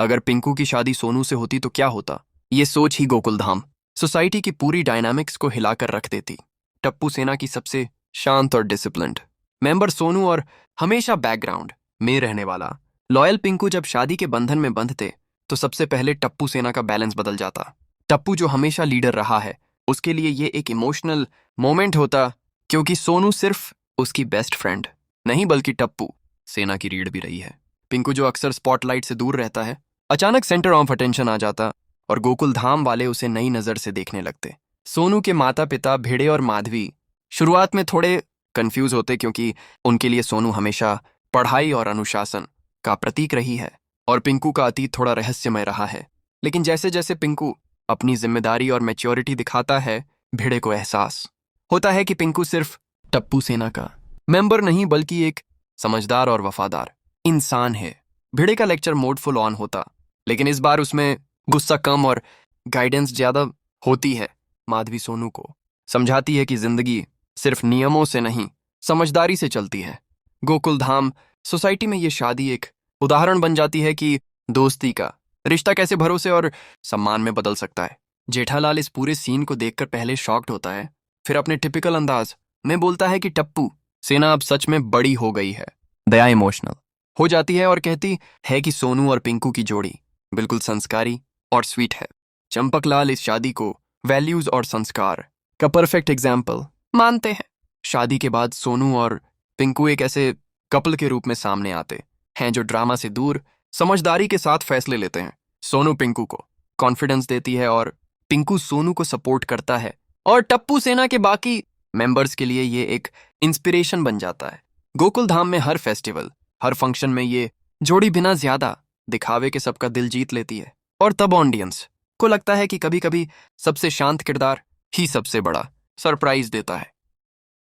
अगर पिंकू की शादी सोनू से होती तो क्या होता। ये सोच ही गोकुलधाम सोसाइटी की पूरी डायनामिक्स को हिलाकर रख देती। टप्पू सेना की सबसे शांत और डिसिप्लिन्ड मेंबर सोनू और हमेशा बैकग्राउंड में रहने वाला लॉयल पिंकू जब शादी के बंधन में बंधते तो सबसे पहले टप्पू सेना का बैलेंस बदल जाता। टप्पू जो हमेशा लीडर रहा है उसके लिए ये एक इमोशनल मोमेंट होता, क्योंकि सोनू सिर्फ उसकी बेस्ट फ्रेंड नहीं बल्कि टप्पू सेना की रीढ़ भी रही है। पिंकू जो अक्सर स्पॉटलाइट से दूर रहता है अचानक सेंटर ऑफ अटेंशन आ जाता और गोकुल धाम वाले उसे नई नजर से देखने लगते। सोनू के माता पिता भिड़े और माधवी शुरुआत में थोड़े कंफ्यूज होते, क्योंकि उनके लिए सोनू हमेशा पढ़ाई और अनुशासन का प्रतीक रही है और पिंकू का अतीत थोड़ा रहस्यमय रहा है। लेकिन जैसे जैसे पिंकू अपनी जिम्मेदारी और मैच्योरिटी दिखाता है, भिड़े को एहसास होता है कि पिंकू सिर्फ टप्पू सेना का मेंबर नहीं बल्कि एक समझदार और वफादार इंसान है। भिड़े का लेक्चर मोड फुल ऑन होता, लेकिन इस बार उसमें गुस्सा कम और गाइडेंस ज्यादा होती है। माधवी सोनू को समझाती है कि जिंदगी सिर्फ नियमों से नहीं समझदारी से चलती है। गोकुल धाम सोसाइटी में ये शादी एक उदाहरण बन जाती है कि दोस्ती का रिश्ता कैसे भरोसे और सम्मान में बदल सकता है। जेठालाल इस पूरे सीन को देखकर पहले शॉक्ड होता है, फिर अपने टिपिकल अंदाज में बोलता है कि टप्पू सेना अब सच में बड़ी हो गई है। दया इमोशनल हो जाती है और कहती है कि सोनू और पिंकू की जोड़ी बिल्कुल संस्कारी और स्वीट है। चंपकलाल इस शादी को वैल्यूज और संस्कार का परफेक्ट एग्जाम्पल मानते हैं। शादी के बाद सोनू और पिंकू एक ऐसे कपल के रूप में सामने आते हैं जो ड्रामा से दूर समझदारी के साथ फैसले लेते हैं। सोनू पिंकू को कॉन्फिडेंस देती है और पिंकू सोनू को सपोर्ट करता है, और टप्पू सेना के बाकी मेंबर्स के लिए ये एक इंस्पिरेशन बन जाता है। गोकुल धाम में हर फेस्टिवल हर फंक्शन में ये जोड़ी बिना ज्यादा दिखावे के सबका दिल जीत लेती है, और तब ऑडियंस को लगता है कि कभी कभी सबसे शांत किरदार ही सबसे बड़ा सरप्राइज देता है।